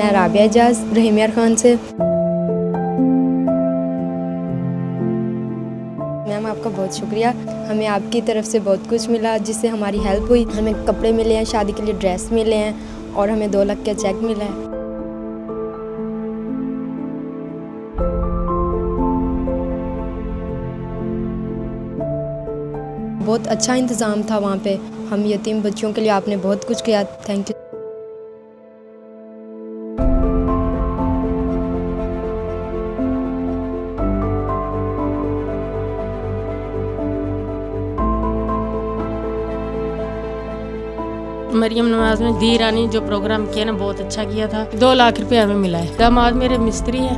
मैं राबिया एजाज रहीम यार खान से। मैम आपका बहुत शुक्रिया, हमें आपकी तरफ से बहुत कुछ मिला जिससे हमारी हेल्प हुई। हमें कपड़े मिले हैं, शादी के लिए ड्रेस मिले हैं और हमें 2 लाख का चेक मिला है। बहुत अच्छा इंतज़ाम था वहाँ पे, हम यतीम बच्चों के लिए आपने बहुत कुछ किया, थैंक यू। मरियम नवाज में दी रानी जो प्रोग्राम किया ना बहुत अच्छा किया था। 2 लाख रुपए हमें मिला है। दामाद मेरे मिस्त्री हैं,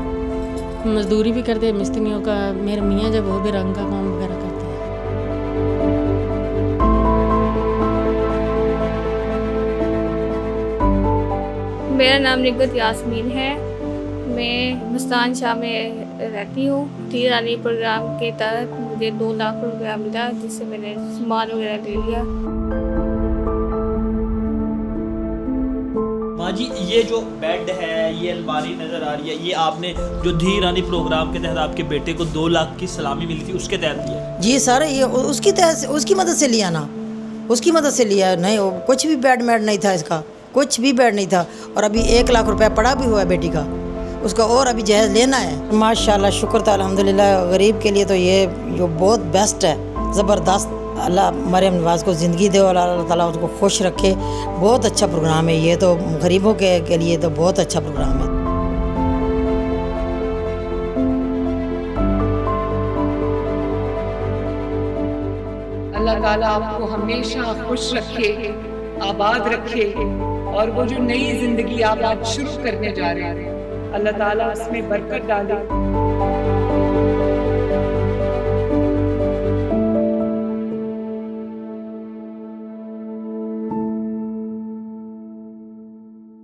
मजदूरी भी करते हैं मिस्त्रियों का। मेरे मियाँ जब वो भी रंग का काम वगैरह करते हैं। मेरा नाम निगत यास्मीन है, मैं मुस्तान शाह में रहती हूँ। दी रानी प्रोग्राम के तहत मुझे 2 लाख रुपया मिला जिससे मैंने सामान वगैरह ले लिया। माँ जी, ये जो बेड है, ये अलमारी नज़र आ रही है, ये आपने जो धी रानी प्रोग्राम के तहत आपके बेटे को 2 लाख की सलामी मिली थी उसके तहत दिया? जी सर, ये उसकी तहत उसकी मदद से लिया ना, उसकी मदद से लिया। नहीं कुछ भी बेड मेड नहीं था इसका, कुछ भी बेड नहीं था। और अभी 1 लाख रुपया पड़ा भी हुआ है बेटी का, उसका और अभी जहेज लेना है। माशाल्लाह, शुक्र था अल्हम्दुलिल्लाह। गरीब के लिए तो ये जो बहुत बेस्ट है, ज़बरदस्त। अल्लाह मरियम नवाज़ को ज़िंदगी दे और अल्लाह ताला उसको खुश रखे। बहुत अच्छा प्रोग्राम है ये, तो गरीबों के लिए तो बहुत अच्छा प्रोग्राम है। अल्लाह ताला आपको हमेशा खुश रखे, आबाद रखे, और वो जो नई ज़िंदगी आप आज शुरू करने जा रहे हैं, अल्लाह ताला उसमें बरकत डाले।